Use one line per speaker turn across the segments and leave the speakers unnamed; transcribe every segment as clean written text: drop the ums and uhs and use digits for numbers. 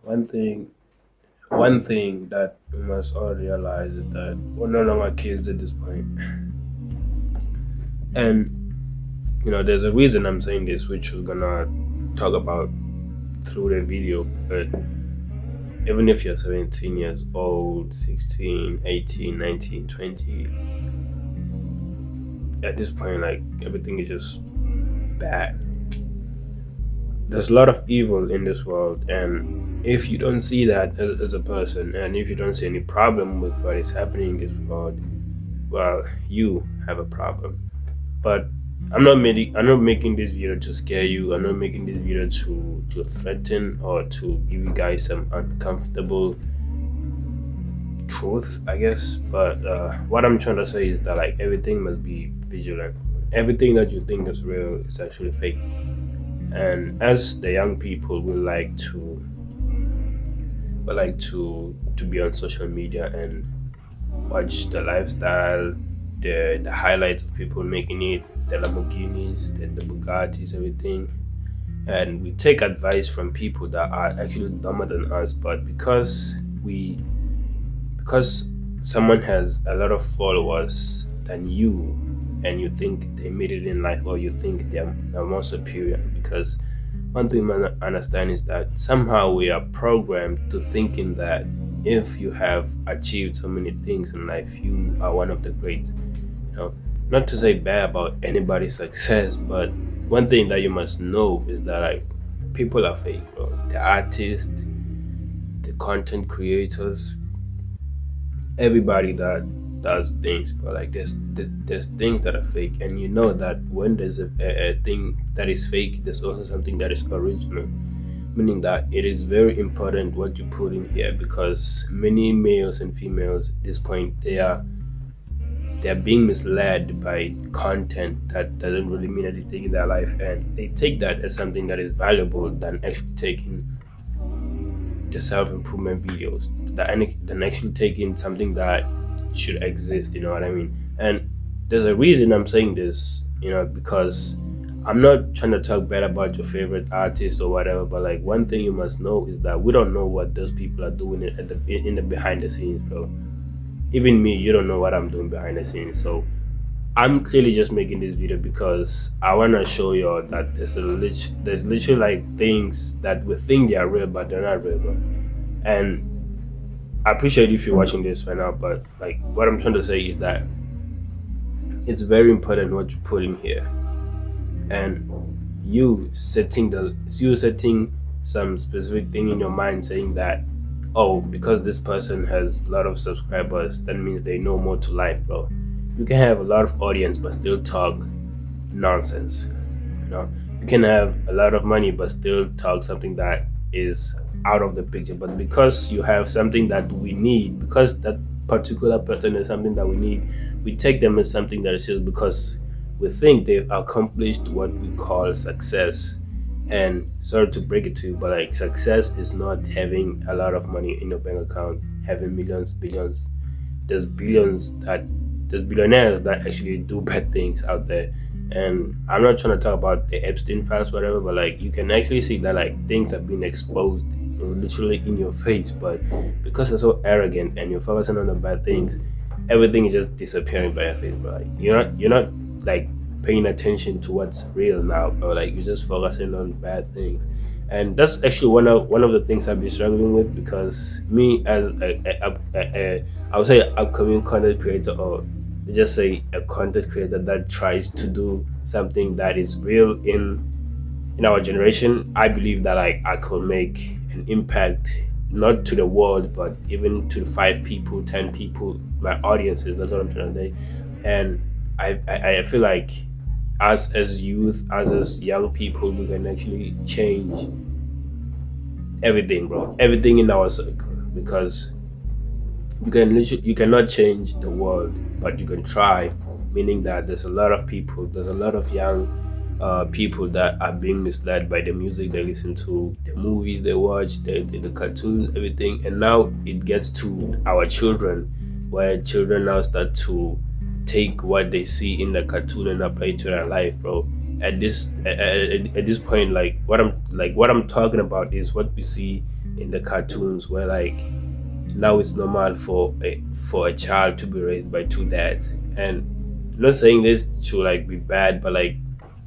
One thing, one thing that we must all realize is that we're no longer kids at this point, and there's a reason I'm saying this, which we're gonna talk about through the video. But even if you're 17 years old, 16, 18, 19, 20, at this point, like everything is just bad. There's a lot of evil in this world, and if you don't see that as a person, and if you don't see any problem with what is happening in this world, well, you have a problem. But I'm not making this video to scare you. I'm not making this video to threaten or to give you guys some uncomfortable truth, I guess. But what I'm trying to say is that like everything must be vigilant. Everything that you think is real is actually fake. And as the young people, we like to be on social media and watch the lifestyle, the highlights of people making it, the Lamborghinis, the Bugattis, everything. And we take advice from people that are actually dumber than us, but because someone has a lot of followers than you, and you think they made it in life, or you think they're more superior. Because one thing I understand is that somehow we are programmed to thinking that if you have achieved so many things in life, you are one of the greats. Not to say bad about anybody's success, but one thing that you must know is that like people are fake, bro. The artists, the content creators, everybody that does things, but like there's things that are fake, and you know that when there's a thing that is fake, there's also something that is original. Meaning that it is very important what you put in here, because many males and females at this point they're being misled by content that doesn't really mean anything in their life, and they take that as something that is valuable than actually taking the self-improvement videos, than actually taking something that should exist. You know what I mean? And there's a reason I'm saying this, because I'm not trying to talk bad about your favorite artist or whatever, but like one thing you must know is that we don't know what those people are doing in the behind the scenes, bro. Even me, you don't know what I'm doing behind the scenes. So I'm clearly just making this video because I want to show you all that there's literally like things that we think they are real, but they're not real, bro. And I appreciate if you're watching this right now, but like what I'm trying to say is that it's very important what you put in here, and you setting some specific thing in your mind, saying that, oh, because this person has a lot of subscribers, that means they know more to life, bro. You can have a lot of audience but still talk nonsense. You know, you can have a lot of money but still talk something that is out of the picture. But because you have something that we need, because that particular person is something that we need, we take them as something that is just because we think they've accomplished what we call success. And sorry to break it to you, but like success is not having a lot of money in your bank account, having millions, billions. There's billions that there's billionaires that actually do bad things out there. And I'm not trying to talk about the Epstein files, whatever, but like you can actually see that like things have been exposed literally in your face. But because you're so arrogant and you're focusing on the bad things, everything is just disappearing by your face, bro. Like you're not like paying attention to what's real now, or like you're just focusing on bad things. And that's actually one of the things I've been struggling with, because me as I would say upcoming content creator, or just say a content creator that tries to do something that is real in our generation, I believe that like I could make an impact, not to the world, but even to 5 people, 10 people, my audiences. That's what I'm trying to say. And I feel like us as youth, us as young people, we can actually change everything, bro. Everything in our circle, because you cannot change the world, but you can try. Meaning that there's a lot of young people that are being misled by the music they listen to, the movies they watch, the cartoons, everything. And now it gets to our children, where children now start to take what they see in the cartoon and apply it to their life, bro. At this point, like what I'm talking about is what we see in the cartoons where like now it's normal for a child to be raised by two dads. And I'm not saying this to like be bad, but like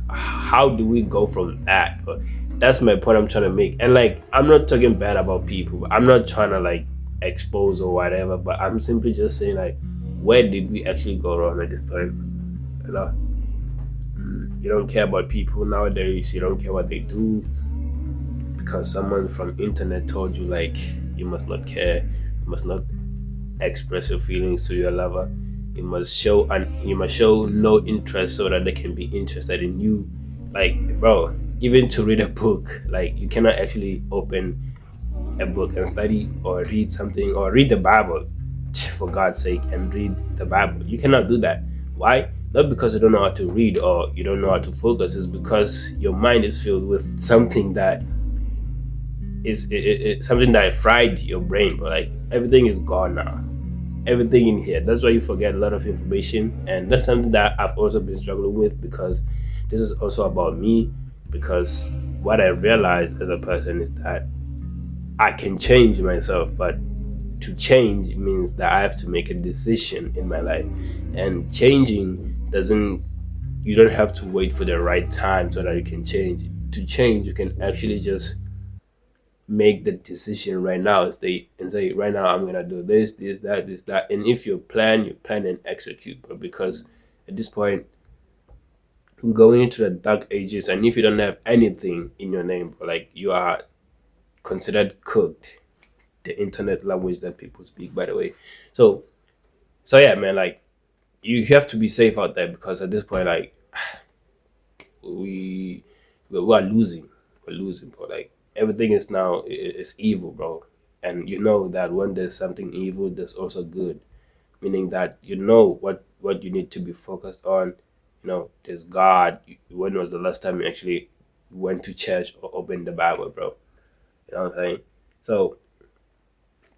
how do we go from that? But that's my point I'm trying to make. And like I'm not talking bad about people. I'm not trying to like expose or whatever, but I'm simply just saying like where did we actually go wrong at this point? You know? You don't care about people nowadays, you don't care what they do because someone from internet told you like you must not care, you must not express your feelings to your lover. You must show no interest so that they can be interested in you. Like, bro, even to read a book, like you cannot actually open a book and study or read something or read the Bible for God's sake and read the Bible. You cannot do that. Why? Not because you don't know how to read or you don't know how to focus. It's because your mind is filled with something that something that fried your brain. But like everything is gone now, everything in here. That's why you forget a lot of information, and that's something that I've also been struggling with because this is also about me. Because what I realized as a person is that I can change myself, but to change means that I have to make a decision in my life, and changing doesn't. You don't have to wait for the right time so that you can change. To change, you can actually just make the decision right now and say right now I'm gonna do this that, and if you plan and execute. But because at this point we're going into the dark ages, and if you don't have anything in your name, bro, like you are considered cooked, the internet language that people speak, by the way. So so yeah, man, like you have to be safe out there because at this point like we we are losing. We're losing, bro. Like everything is now is evil, bro. And you know that when there's something evil, there's also good. Meaning that you know what you need to be focused on. You know, there's God. When was the last time you actually went to church or opened the Bible, bro? You know what I'm saying? So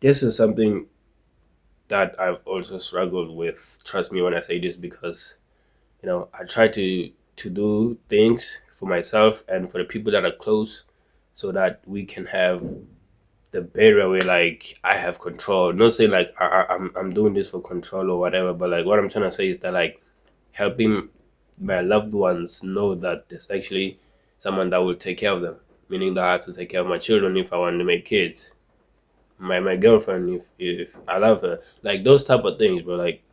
this is something that I've also struggled with. Trust me when I say this because I try to do things for myself and for the people that are close so that we can have the better way. Like I have control. Not saying like I'm doing this for control or whatever, but like what I'm trying to say is that like helping my loved ones know that there's actually someone that will take care of them. Meaning that I have to take care of my children if I want to make kids. My girlfriend if I love her. Like those type of things, bro. Like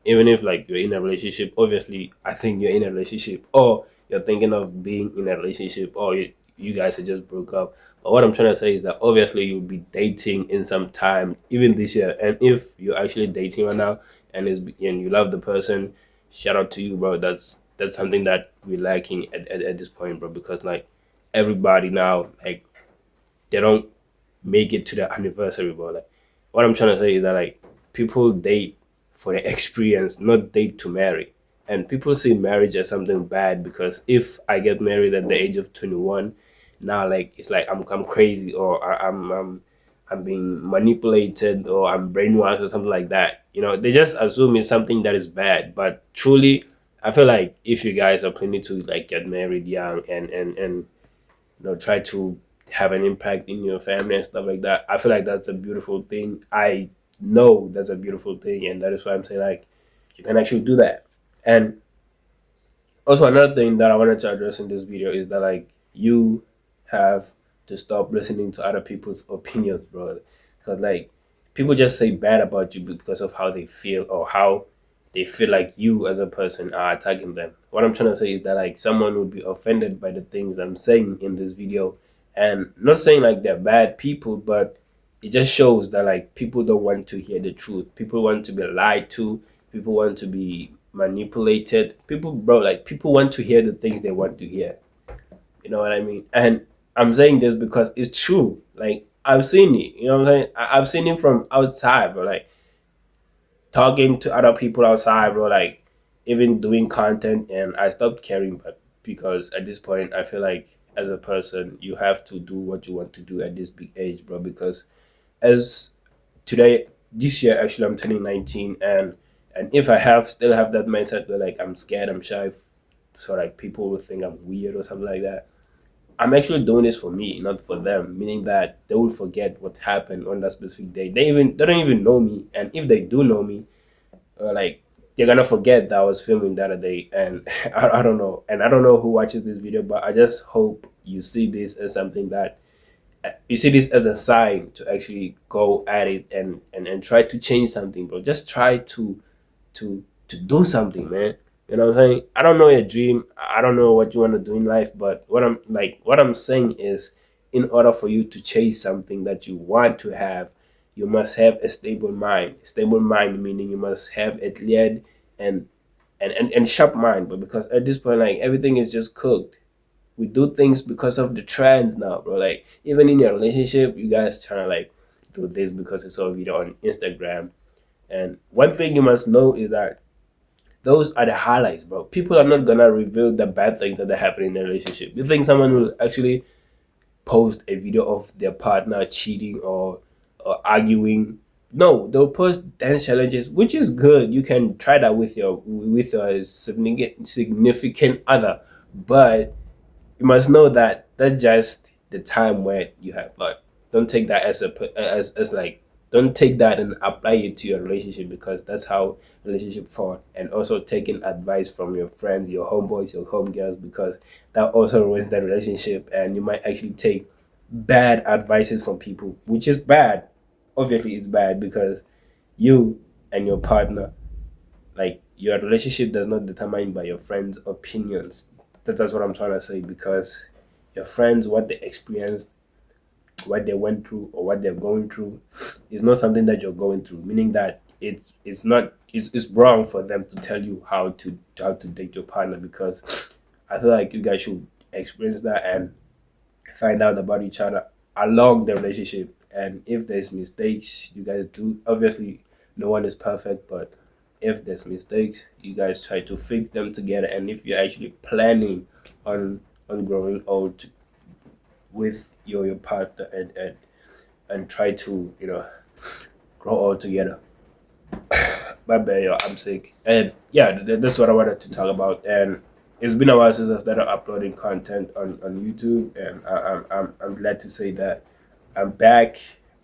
even if like you're in a relationship, obviously I think you're in a relationship or you're thinking of being in a relationship or you guys are just broke up. But what I'm trying to say is that obviously you'll be dating in some time, even this year. And if you're actually dating right now and you love the person, shout out to you, bro. That's something that we're lacking at this point, bro, because like everybody now like they don't make it to the anniversary, bro. Like what I'm trying to say is that like people date for the experience, not date to marry. And people see marriage as something bad because if I get married at the age of 21, now like it's like I'm crazy or I'm being manipulated or I'm brainwashed or something like that. They just assume it's something that is bad. But truly, I feel like if you guys are planning to like get married young and try to have an impact in your family and stuff like that, I feel like that's a beautiful thing. I know that's a beautiful thing, and that is why I'm saying like you can actually do that. And also another thing that I wanted to address in this video is that like you have to stop listening to other people's opinions, bro. Because like people just say bad about you because of how they feel or how they feel like you as a person are attacking them. What I'm trying to say is that like someone would be offended by the things I'm saying in this video, and not saying like they're bad people, but it just shows that like people don't want to hear the truth. People want to be lied to. People want to be manipulated. People, bro, like people want to hear the things they want to hear. You know what I mean? And I'm saying this because it's true. Like I've seen it. You know what I'm saying? I've seen it from outside, bro. Like talking to other people outside, bro. Like even doing content, and I stopped caring, but because at this point I feel like as a person you have to do what you want to do at this big age, bro. Because as today this year actually I'm turning 19, and if I still have that mindset where like I'm scared, I'm shy, so like people will think I'm weird or something like that, I'm actually doing this for me, not for them. Meaning that they will forget what happened on that specific day. They don't even know me, and if they do know me, like they're gonna forget that I was filming that a day. And I don't know, and I don't know who watches this video, but I just hope you see this as something that you see this as a sign to actually go at it and try to change something, bro. Just try to do something, man. You know what I'm saying? I don't know your dream. I don't know what you want to do in life, but what I'm saying is, in order for you to chase something that you want to have, you must have a stable mind. Stable mind meaning you must have a cleared and and sharp mind. But because at this point, like everything is just cooked, we do things because of the trends now, bro. Like even in your relationship, you guys trying to like do this because it's all video on Instagram. And one thing you must know is that those are the highlights, bro. People are not gonna reveal the bad things that happen in a relationship. You think someone will actually post a video of their partner cheating or arguing? No, they'll post dance challenges, which is good. You can try that with your significant other, but you must know that that's just the time where you have fun. Don't take that as like, don't take that and apply it to your relationship, because that's how relationship fall. And also taking advice from your friends, your homeboys, your homegirls, because that also ruins the relationship, and you might actually take bad advices from people, which is bad. Obviously it's bad because you and your partner, like your relationship does not determine by your friends' opinions. That's what I'm trying to say, because your friends, what they experienced, what they went through, or what they're going through, is not something that you're going through. Meaning that it's not it's wrong for them to tell you how to date your partner, because I feel like you guys should experience that and find out about each other along the relationship. And if there's mistakes, you guys do. Obviously, no one is perfect, but if there's mistakes, you guys try to fix them together. And if you're actually planning on growing old with your partner and try to grow old together. My bad, yo, I'm sick. And yeah, that's what I wanted to talk about. And it's been a while since I started uploading content on YouTube, and I'm glad to say that I'm back.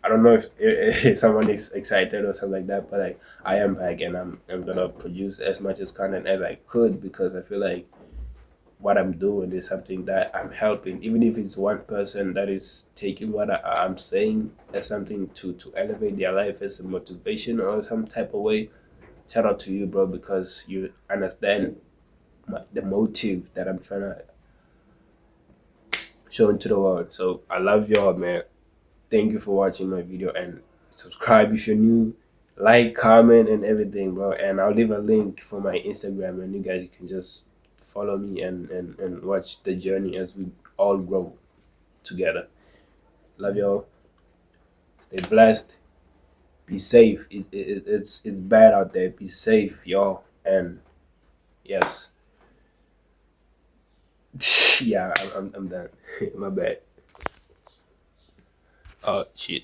I don't know if someone is excited or something like that, but like I am back, and I'm gonna produce as much as content as I could, because I feel like what I'm doing is something that I'm helping, even if it's one person that is taking what I'm saying as something to elevate their life as a motivation or some type of way. Shout out to you, bro, because you understand the motive that I'm trying to show into the world. So I love y'all, man. Thank you for watching my video, and subscribe if you're new. Like, comment, and everything, bro. And I'll leave a link for my Instagram, and you guys can just follow me and watch the journey as we all grow together. Love y'all. Stay blessed. Be safe. It's bad out there. Be safe, y'all. And yes, yeah, I'm done. My bad. Oh shit.